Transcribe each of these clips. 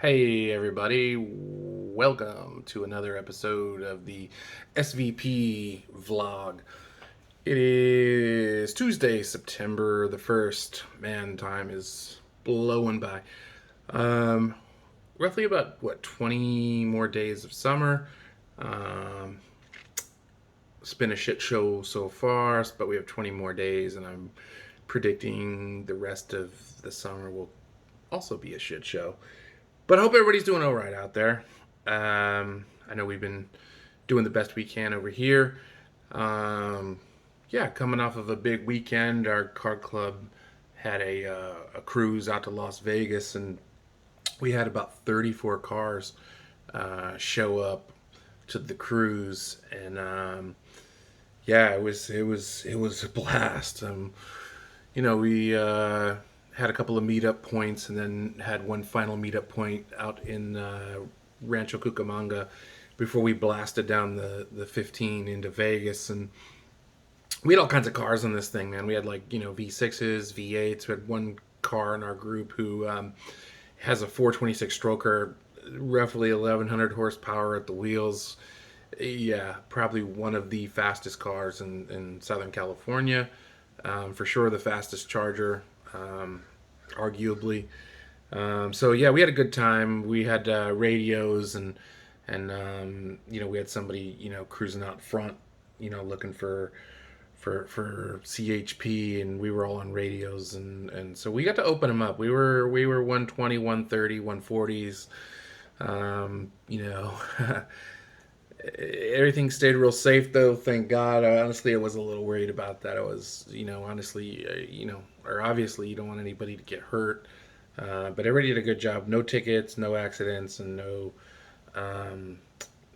Hey everybody, welcome to another episode of the SVP vlog. It is Tuesday, September the 1st. Man, time is blowing by. Um, Roughly about, 20 more days of summer. Um, it's been a shit show so far, but we have 20 more days, and I'm predicting the rest of the summer will also be a shit show. But I hope everybody's doing all right out there. I know we've been doing the best we can over here. Um, yeah, coming off of a big weekend, our car club had a cruise out to Las Vegas, and we had about 34 cars show up to the cruise, and yeah, it was a blast. We had a couple of meetup points, and then had one final meetup point out in Rancho Cucamonga before we blasted down the 15 into Vegas. And we had all kinds of cars on this thing, man. We had V6s, V8s. We had one car in our group who has a 426 stroker, roughly 1100 horsepower at the wheels. Yeah, probably one of the fastest cars in Southern California. For sure, the fastest charger, arguably. So yeah, we had a good time. We had radios, and we had somebody cruising out front, looking for CHP, and we were all on radios, and so we got to open them up. We were 120, 130, 140s. You know, everything stayed real safe though, thank God. Honestly, I was a little worried about that. I was, honestly, or obviously, you don't want anybody to get hurt. But everybody did a good job. No tickets, no accidents, and um,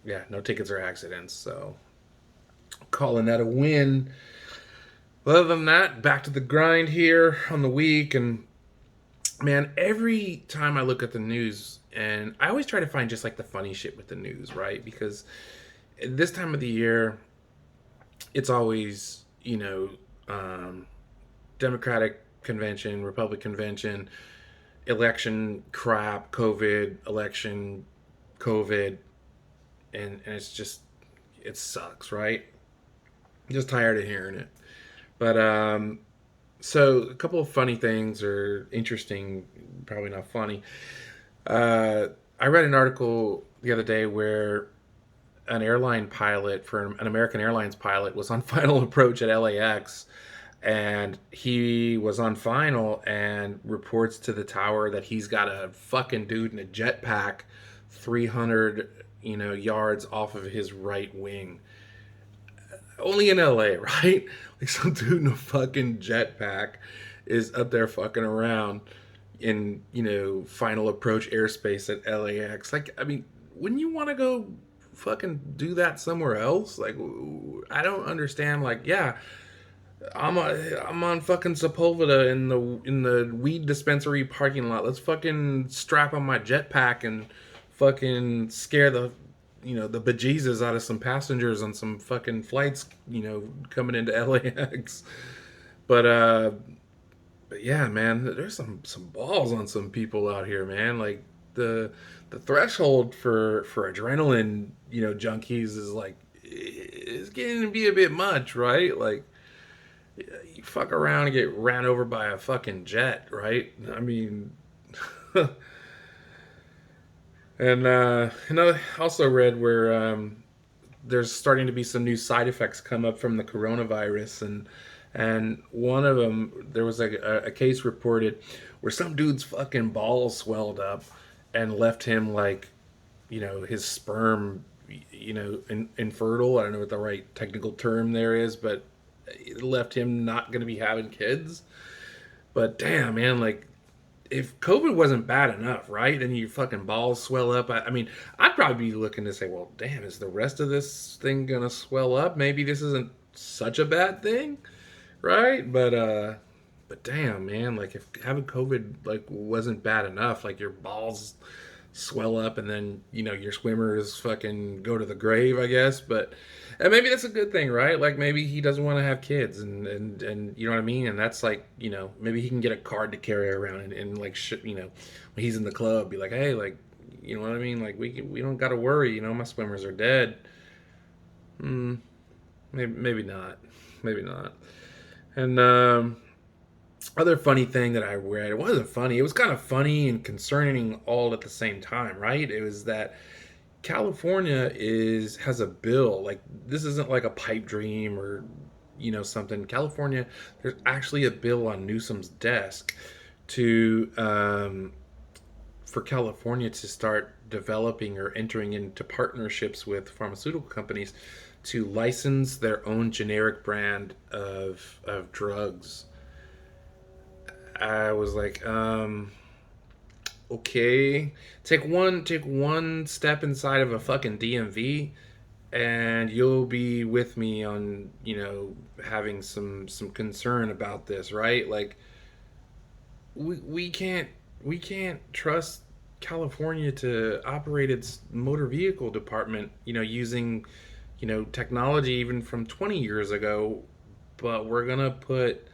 no tickets or accidents. So calling that a win. Other than that, back to the grind here on the week. And man, every time I look at the news, and I always try to find just like the funny shit with the news, right? Because this time of the year, it's always, Democratic convention, Republican convention, election crap, COVID, election, COVID, and it's just, it sucks, right? I'm just tired of hearing it. But so a couple of funny things, or interesting, probably not funny. Uh, I read an article the other day where an airline pilot for an American Airlines pilot was on final approach at LAX, and he was on final and reports to the tower that he's got a fucking dude in a jetpack 300 yards off of his right wing. Only in LA, right? Like some dude in a fucking jetpack is up there fucking around in, final approach airspace at LAX. Like, I mean, wouldn't you want to go fucking do that somewhere else? Like, I don't understand. Like, yeah, I'm on fucking Sepulveda in the weed dispensary parking lot. Let's fucking strap on my jetpack and fucking scare the bejesus out of some passengers on some fucking flights, coming into LAX. But but yeah, man, there's some balls on some people out here, man. Like the threshold for adrenaline, junkies is like, it's getting to be a bit much, right? Like, you fuck around and get ran over by a fucking jet, right? I mean, and I also read where there's starting to be some new side effects come up from the coronavirus, and one of them, there was a case reported where some dude's fucking balls swelled up and left him like, his sperm, infertile. I don't know what the right technical term there is, but it left him not going to be having kids. But damn, man, like, if COVID wasn't bad enough, right? And your fucking balls swell up. I mean, I'd probably be looking to say, well, damn, is the rest of this thing gonna swell up? Maybe this isn't such a bad thing, right? But damn, man, like if having COVID like wasn't bad enough, like your balls swell up and then your swimmers fucking go to the grave, I guess. But and maybe that's a good thing, right? Like maybe he doesn't want to have kids, and you know what I mean. And that's like, maybe he can get a card to carry around, and like when he's in the club, be like, hey, like, You know what I mean? Like we don't got to worry. You know, my swimmers are dead. Maybe not. Maybe not. And other funny thing that I read, it wasn't funny. It was kind of funny and concerning all at the same time, right? It was that California has a bill. Like this isn't like a pipe dream or something. California, there's actually a bill on Newsom's desk to for California to start developing or entering into partnerships with pharmaceutical companies to license their own generic brand of drugs. I was like, okay, take one step inside of a fucking DMV, and you'll be with me on having some concern about this, right? Like we can't trust California to operate its motor vehicle department, using technology even from 20 years ago, but we're gonna put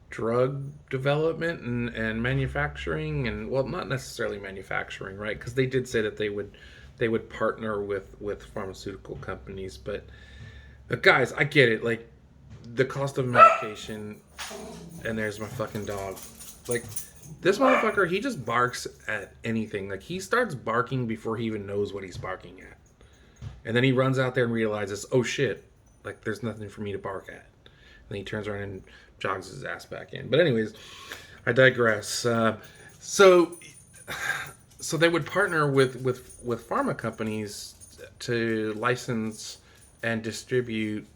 drug development and manufacturing, and well, not necessarily manufacturing, right? Because they did say that they would partner with pharmaceutical companies, but guys, I get it. Like the cost of medication, and there's my fucking dog. Like this motherfucker, he just barks at anything. Like he starts barking before he even knows what he's barking at, and then he runs out there and realizes, oh shit, like there's nothing for me to bark at. And then he turns around and jogs his ass back in. But anyways, I digress. So they would partner with pharma companies to license and distribute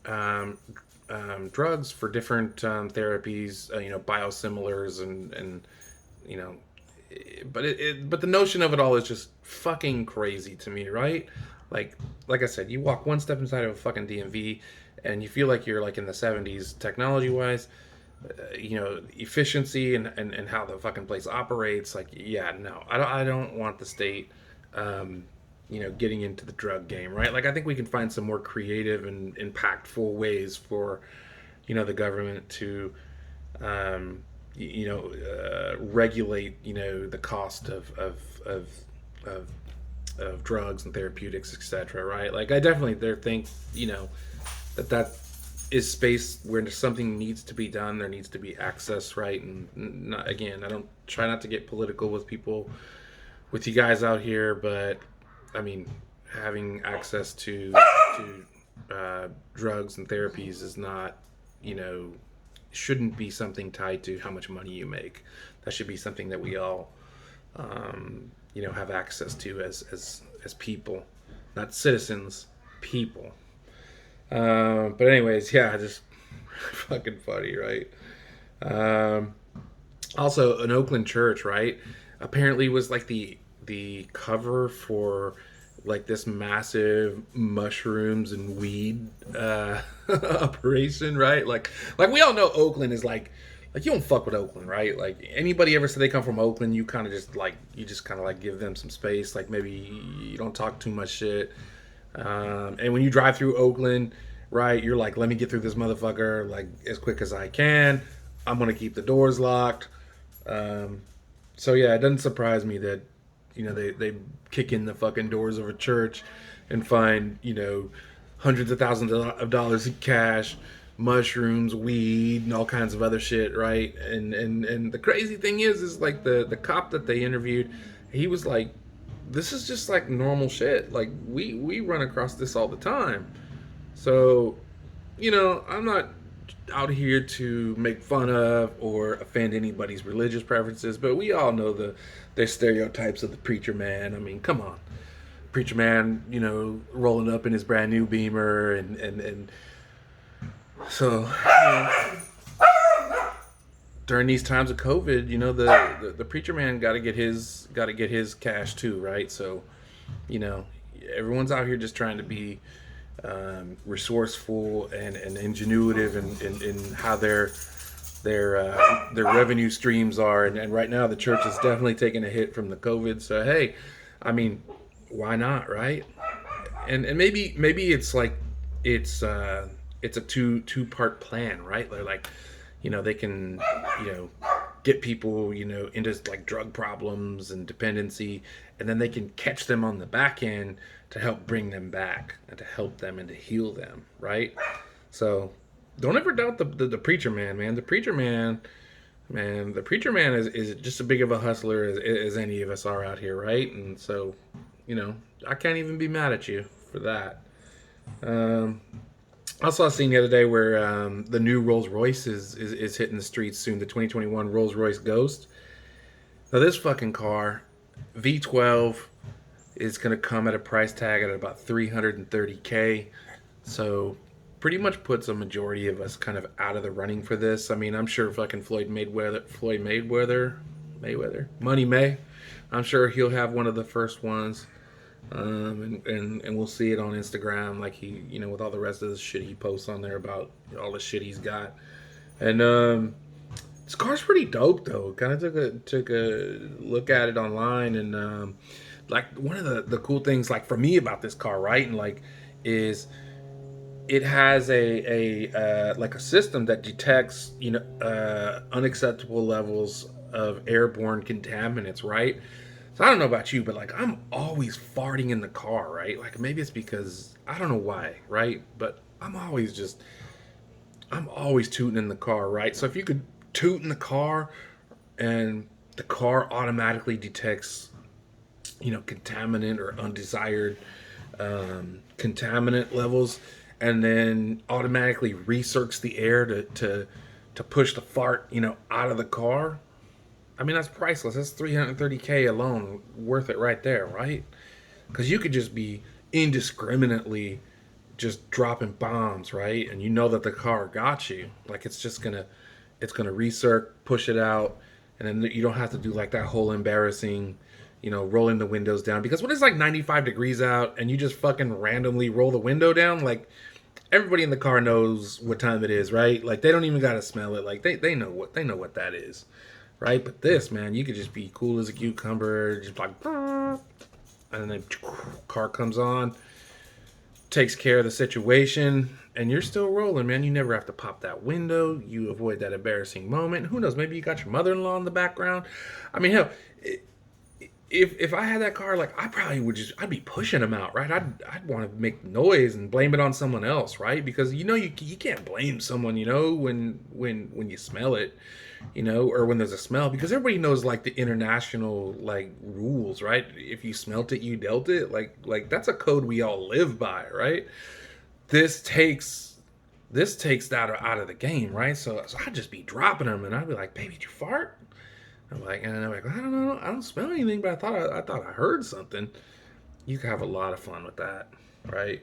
drugs for different therapies, biosimilars, and but the notion of it all is just fucking crazy to me, right? Like I said, you walk one step inside of a fucking DMV, and you feel like you're like in the 70s technology wise. Efficiency and how the fucking place operates. Like, yeah, no, I don't want the state, getting into the drug game, right? Like, I think we can find some more creative and impactful ways for, the government to, regulate, the cost of drugs and therapeutics, etc. Right? Like, I definitely think, that is space where something needs to be done. There needs to be access, right? And not, again, I don't try not to get political with you guys out here, but I mean, having access to drugs and therapies is not, shouldn't be something tied to how much money you make. That should be something that we all, have access to as people, not citizens, people. But anyways, yeah, just fucking funny, right? Also, an Oakland church, right? Apparently was like the cover for like this massive mushrooms and weed operation, right? Like we all know Oakland is like you don't fuck with Oakland, right? Like anybody ever said they come from Oakland, you kind of just give them some space. Like maybe you don't talk too much shit. And when you drive through Oakland, right, you're like, let me get through this motherfucker like as quick as I can. I'm gonna keep the doors locked. So yeah, it doesn't surprise me that they kick in the fucking doors of a church and find hundreds of thousands of dollars in cash, mushrooms, weed, and all kinds of other shit, right? And the crazy thing is like the cop that they interviewed, he was like, this is just like normal shit. Like we run across this all the time. So, I'm not out here to make fun of or offend anybody's religious preferences, but we all know the stereotypes of the preacher man. I mean, come on. Preacher man, rolling up in his brand new Beamer and so during these times of COVID, the preacher man got to get his cash too, right? So, everyone's out here just trying to be resourceful and ingenuitive in how their revenue streams are, and right now the church is definitely taking a hit from the COVID. So hey, I mean, why not, right? And maybe it's like it's a two-part plan, right? They're like, they can get people, into like drug problems and dependency, and then they can catch them on the back end to help bring them back and to help them and to heal them, right? So don't ever doubt the preacher man, man. The preacher man, man, the preacher man is just as big of a hustler as any of us are out here, right? And so, I can't even be mad at you for that. Um, I saw a scene the other day where the new Rolls Royce is hitting the streets soon. The 2021 Rolls Royce Ghost. Now this fucking car, V12, is gonna come at a price tag at about 330K. So pretty much puts a majority of us kind of out of the running for this. I mean, I'm sure fucking Mayweather, Money May. I'm sure he'll have one of the first ones. And we'll see it on Instagram, like he, with all the rest of the shit he posts on there about all the shit he's got. And this car's pretty dope though. Kind of took a look at it online, and like one of the cool things, like for me about this car, right, and like is it has a like a system that detects unacceptable levels of airborne contaminants, right? So I don't know about you, but like I'm always farting in the car, right? Like maybe it's because I don't know why, right? But I'm always tooting in the car, right? So if you could toot in the car and the car automatically detects, contaminant or undesired contaminant levels, and then automatically recircs the air to push the fart, out of the car. I mean, that's priceless. That's 330K alone, worth it right there, right? Because you could just be indiscriminately just dropping bombs, right? And you know that the car got you. Like it's gonna recirc, push it out, and then you don't have to do like that whole embarrassing, rolling the windows down. Because when it's like 95 degrees out and you just fucking randomly roll the window down, like everybody in the car knows what time it is, right? Like they don't even gotta smell it. Like they know what that is, right? But this, man, you could just be cool as a cucumber, just like, and then car comes on, takes care of the situation, and you're still rolling, man. You never have to pop that window. You avoid that embarrassing moment. Who knows? Maybe you got your mother-in-law in the background. I mean, hell, if I had that car, like I probably would I'd be pushing them out, right? I'd want to make noise and blame it on someone else, right? Because you can't blame someone, when you smell it, or when there's a smell, because everybody knows like the international like rules, right? If you smelt it, you dealt it. Like that's a code we all live by, right? This takes that out of the game, right? So I'd just be dropping them, and I'd be like, "Baby, did you fart?" And I'm like, I don't know, I don't smell anything, but I thought I heard something. You could have a lot of fun with that, right?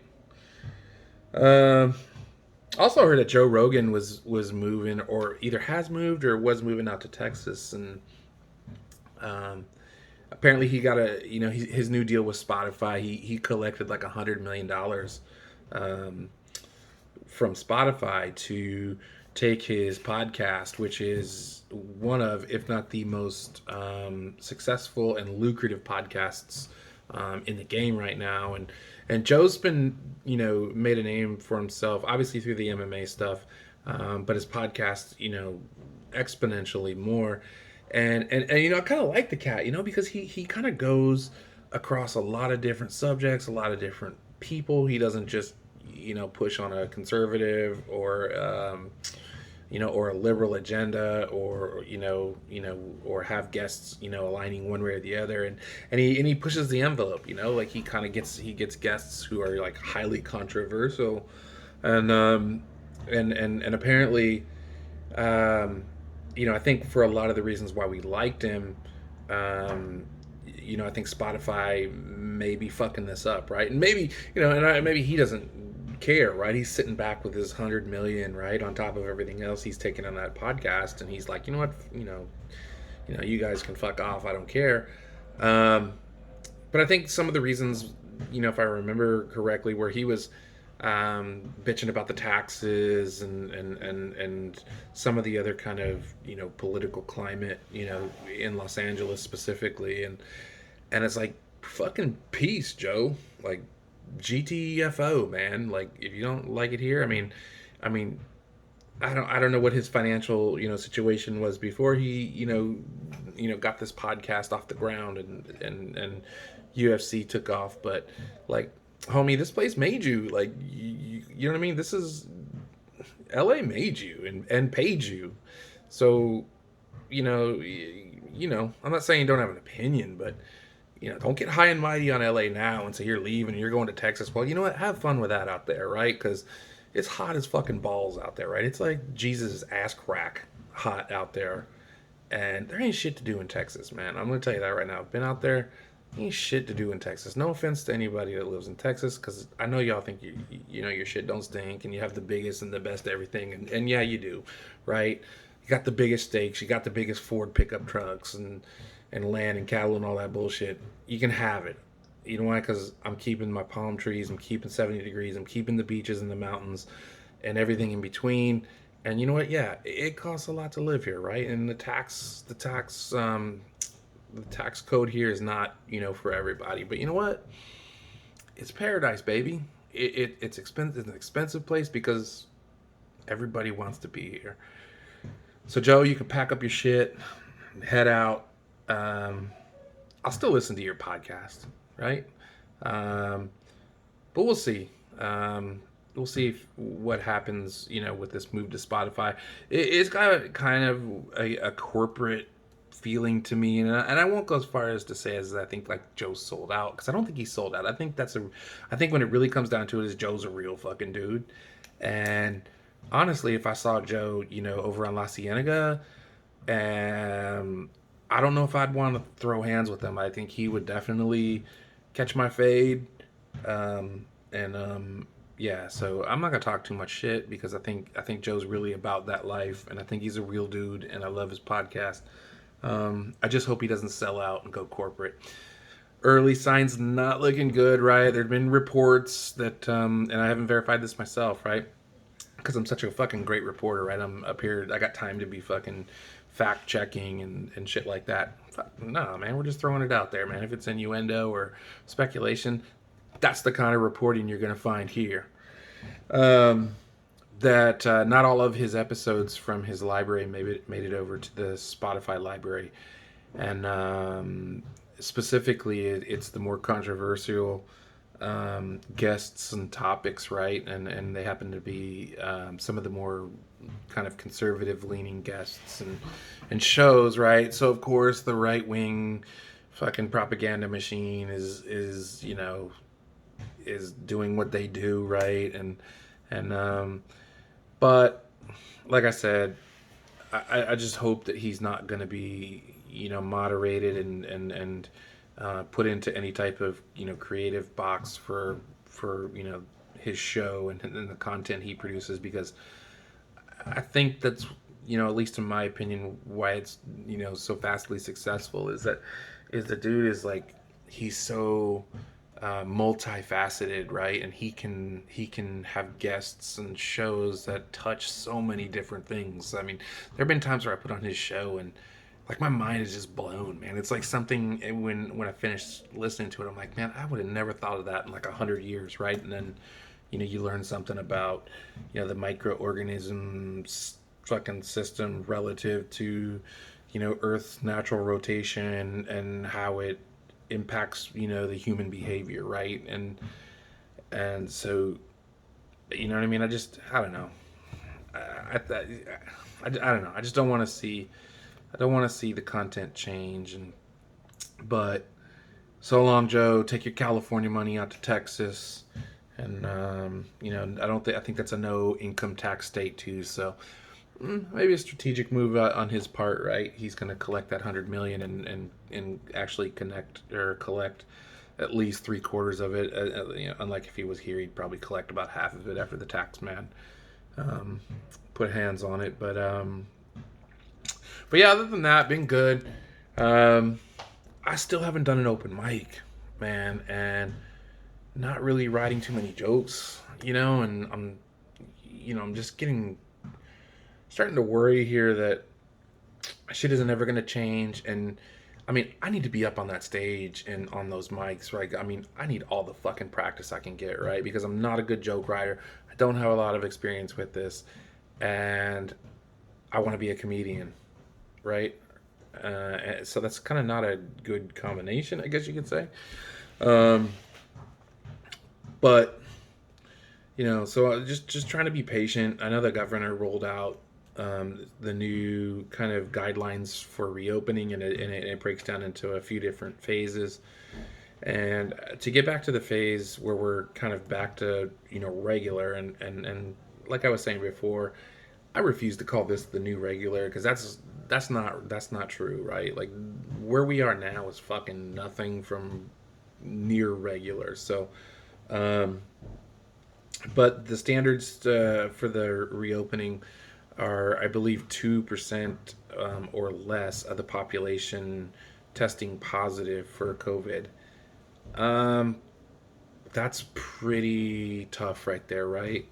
Um, Also heard that Joe Rogan was moving, or either has moved or was moving out to Texas, and um, apparently he got his new deal with Spotify. He collected like $100 million um, from Spotify to take his podcast, which is one of, if not the most successful and lucrative podcasts in the game right now. And Joe's been, made a name for himself, obviously through the MMA stuff, but his podcast, exponentially more. And I kind of like the cat, because he kind of goes across a lot of different subjects, a lot of different people. He doesn't just, push on a conservative or a liberal agenda, or or have guests, aligning one way or the other, and he pushes the envelope, like he gets guests who are like highly controversial, and apparently, I think for a lot of the reasons why we liked him, I think Spotify may be fucking this up, right? And maybe, maybe he doesn't care, right? He's sitting back with his 100 million, right, on top of everything else he's taken on that podcast, and he's like, you know what, you guys can fuck off. I don't care. But I think some of the reasons, if I remember correctly, where he was bitching about the taxes and some of the other kind of political climate, in Los Angeles specifically, and it's like, fucking peace, Joe. Like, GTFO, man. Like, if you don't like it here, I mean, I don't know what his financial, situation was before he, got this podcast off the ground and UFC took off. But like, homie, this place made you. Like, you know what I mean? This is LA made you and paid you. So, I'm not saying you don't have an opinion, but don't get high and mighty on LA now and say you're leaving and you're going to Texas. Well, you know what? Have fun with that out there, right? Because it's hot as fucking balls out there, right? It's like Jesus' ass crack hot out there. And there ain't shit to do in Texas, man. I'm going to tell you that right now. I've been out there. Ain't shit to do in Texas. No offense to anybody that lives in Texas, because I know y'all think your shit don't stink and you have the biggest and the best everything, and yeah, you do, right? You got the biggest steaks, you got the biggest Ford pickup trucks and land and cattle and all that bullshit. You can have it. You know why? Because I'm keeping my palm trees, I'm keeping 70 degrees, I'm keeping the beaches and the mountains and everything in between. And you know what? Yeah, it costs a lot to live here, right? And the tax code here is not, for everybody. But you know what? It's paradise, baby. It's expensive. It's an expensive place because everybody wants to be here. So Joe, you can pack up your shit, head out. I'll still listen to your podcast, right? But we'll see. We'll see what happens, with this move to Spotify. It's got kind of a corporate feeling to me, and I won't go as far as to say as I think like Joe sold out, because I don't think he sold out. I think when it really comes down to it, is Joe's a real fucking dude. And honestly, if I saw Joe, over on La Cienega, I don't know if I'd want to throw hands with him. I think he would definitely catch my fade. Yeah, so I'm not gonna talk too much shit because I think Joe's really about that life, and I think he's a real dude, and I love his podcast. I just hope he doesn't sell out and go corporate. Early signs not looking good, right? There've been reports that, and I haven't verified this myself, right? Because I'm such a fucking great reporter, right? I'm up here. I got time to be fucking fact checking and shit like that. Nah, man, we're just throwing it out there, man. If it's innuendo or speculation, that's the kind of reporting you're going to find here. That not all of his episodes from his library made it over to the Spotify library. And specifically, it's the more controversial guests and topics, right? And they happen to be some of the more kind of conservative leaning guests and shows, right? So of course the right wing fucking propaganda machine is doing what they do, right? And but like I said, I just hope that he's not going to be moderated and put into any type of creative box for his show and the content he produces, because I think that's at least in my opinion why it's so vastly successful is the dude is like, he's so multifaceted, right? And he can have guests and shows that touch so many different things. I mean, there have been times where I put on his show and like my mind is just blown, man. It's like something when I finished listening to it, I'm like, man, I would have never thought of that in like 100 years, right? And then you learn something about the microorganisms fucking system relative to Earth's natural rotation and how it impacts the human behavior, right? And so what I mean. I don't know. I don't know. I just don't want to see. I don't want to see the content change. But so long, Joe. Take your California money out to Texas, and I think that's a no income tax state too. So maybe a strategic move on his part, right? He's going to collect that $100 million and actually collect at least 3/4 of it. Unlike if he was here, he'd probably collect about half of it after the tax man put hands on it. But yeah, other than that, been good. I still haven't done an open mic, man, and not really writing too many jokes, and I'm just starting to worry here that shit isn't ever going to change. And I mean, I need to be up on that stage and on those mics, right? I mean, I need all the fucking practice I can get, right? Because I'm not a good joke writer. I don't have a lot of experience with this. and I want to be a comedian, right? So that's kind of not a good combination, I guess you could say. Um, but so just trying to be patient. I know the governor rolled out the new kind of guidelines for reopening, and it breaks down into a few different phases. And to get back to the phase where we're kind of back to regular, and like I was saying before, I refuse to call this the new regular because that's not true, right? Like where we are now is fucking nothing from near regular. So, um, but the standards for the reopening are, I believe, 2% or less of the population testing positive for COVID. Um, that's pretty tough right there, right?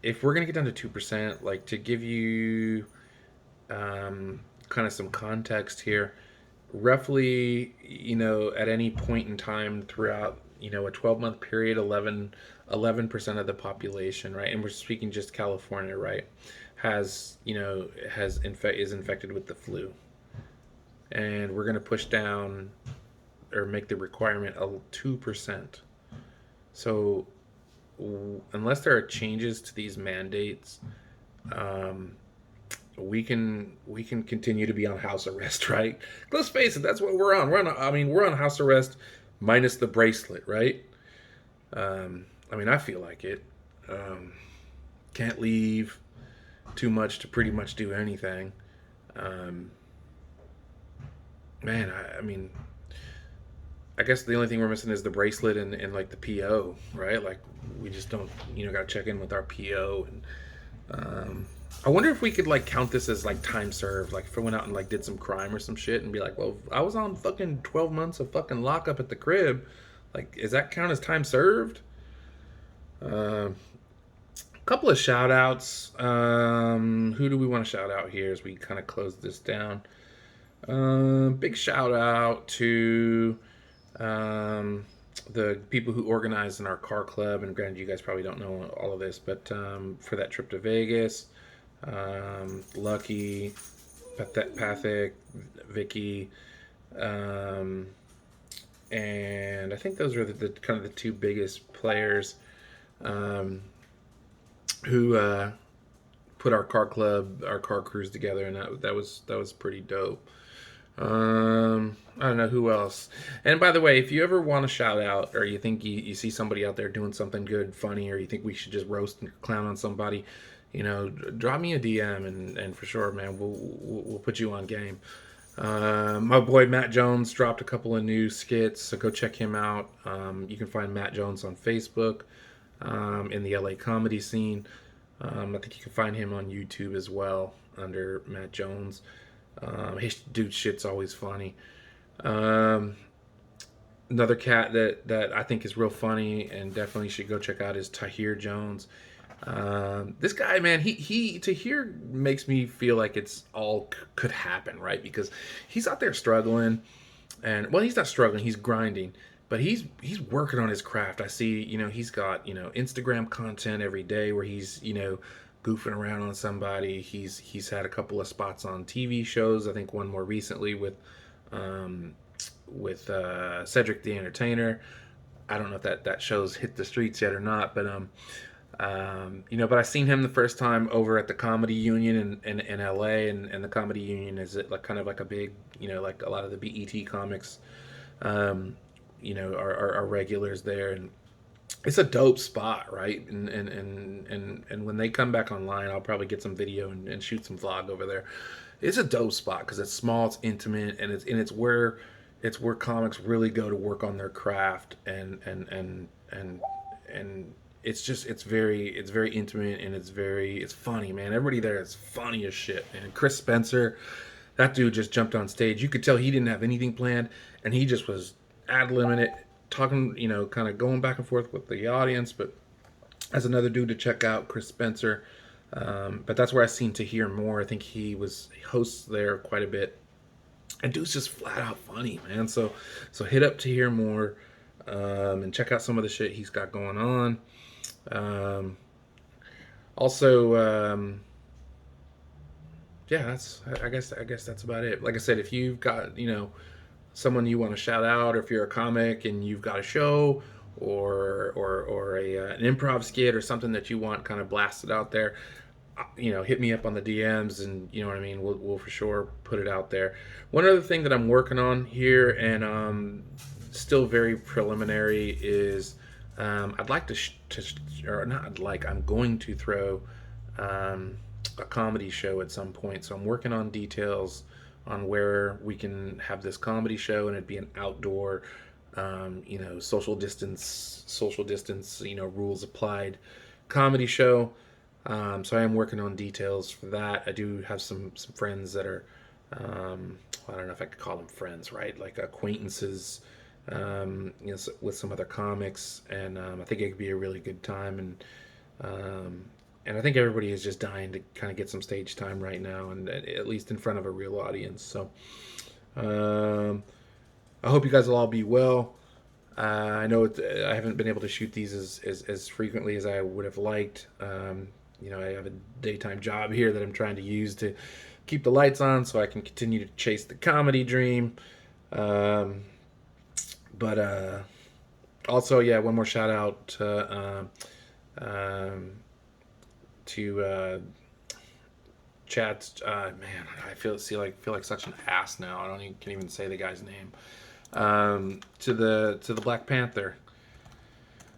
If we're gonna get down to 2%, like to give you kind of some context here, roughly, at any point in time throughout, a 12-month period, 11% of the population, right? And we're speaking just California, right? Has, is infected with the flu. And we're going to push down or make the requirement a 2%. So unless there are changes to these mandates, um, we can continue to be on house arrest, right? Let's face it, that's what we're on. We're on house arrest minus the bracelet, right? I feel like it. Um, can't leave too much to pretty much do anything. Um, man, I guess the only thing we're missing is the bracelet and like the PO, right? Like we just don't, got to check in with our PO. And I wonder if we could like count this as like time served. Like if I went out and like did some crime or some shit and be like, well, I was on fucking 12 months of fucking lockup at the crib. Like, is that count as time served? A couple of shout outs. Who do we want to shout out here as we kind of close this down? Big shout out to the people who organized in our car club. And granted, you guys probably don't know all of this, but for that trip to Vegas, Lucky, Pathic, Vicky, um, and I think those are the kind of the two biggest players um, who put our car club, our car cruise together, and that was pretty dope. I don't know who else. And by the way, if you ever want to shout out, or you think you see somebody out there doing something good, funny, or you think we should just roast and clown on somebody, drop me a DM, and for sure, man, we'll put you on game. My boy Matt Jones dropped a couple of new skits, so go check him out. You can find Matt Jones on Facebook, in the LA comedy scene. I think you can find him on YouTube as well under Matt Jones. His dude shit's always funny. Um, Another cat that I think is real funny and definitely should go check out is Tahir Jones. This guy, man, he Tahir makes me feel like it's all could happen, right? Because he's out there struggling, and well, he's not struggling, he's grinding, but he's working on his craft. I see, he's got Instagram content every day where he's goofing around on somebody. He's had a couple of spots on TV shows. I think one more recently um, with Cedric the Entertainer. I don't know if that show's hit the streets yet or not, but but I seen him the first time over at the Comedy Union in LA, and the Comedy Union is like kind of like a big, like a lot of the BET comics, are regulars there, and it's a dope spot, right? And when they come back online, I'll probably get some video and shoot some vlog over there. It's a dope spot because it's small, it's intimate, and it's where comics really go to work on their craft, and it's very intimate, and it's funny, man. Everybody there is funny as shit, man. Chris Spencer, that dude just jumped on stage. You could tell he didn't have anything planned, and he just was ad-libbing it, talking, kind of going back and forth with the audience. But as another dude to check out, Chris Spencer. But that's where I seen Tahir more. I think he hosts there quite a bit. And dude's just flat out funny, man. So hit up Tahir more, and check out some of the shit he's got going on. Um, Also, yeah, that's I guess that's about it. Like I said, if you've got someone you want to shout out, or if you're a comic and you've got a show or an improv skit or something that you want kind of blasted out there, hit me up on the DMs, and you know what I mean. We'll for sure put it out there. One other thing that I'm working on here, and still very preliminary, is I'd like or not. I'd like. I'm going to throw um, a comedy show at some point. So I'm working on details on where we can have this comedy show, and it'd be an outdoor, social distance, rules applied comedy show. So I am working on details for that. I do have some friends that are, I don't know if I could call them friends, right? Like acquaintances, with some other comics, and I think it could be a really good time. And I think everybody is just dying to kind of get some stage time right now, and at least in front of a real audience. So um, I hope you guys will all be well. I know I haven't been able to shoot these as frequently as I would have liked. I have a daytime job here that I'm trying to use to keep the lights on so I can continue to chase the comedy dream. Um, but Also, yeah, one more shout out um, to Chad's. Man, I feel like such an ass now. I don't even can even say the guy's name. To the Black Panther.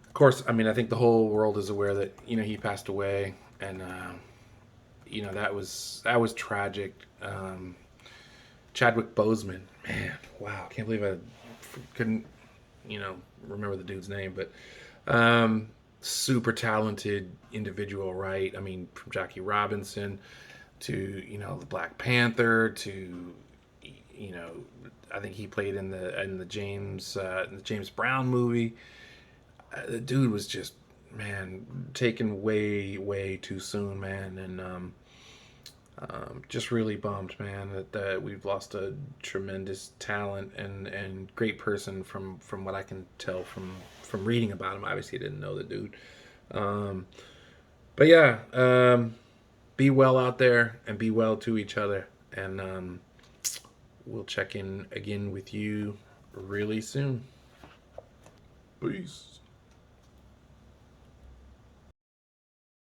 Of course, I mean I think the whole world is aware that he passed away, and that was tragic. Chadwick Boseman, man, wow, can't believe I couldn't remember the dude's name, but super talented individual, right? I mean, from Jackie Robinson to the Black Panther to you know I think he played in the James Brown movie. The dude was just, man, taken way too soon, man, and just really bummed, man, that we've lost a tremendous talent and great person from what I can tell from reading about him. Obviously, I didn't know the dude, um, but yeah, be well out there and be well to each other, and we'll check in again with you really soon. Peace.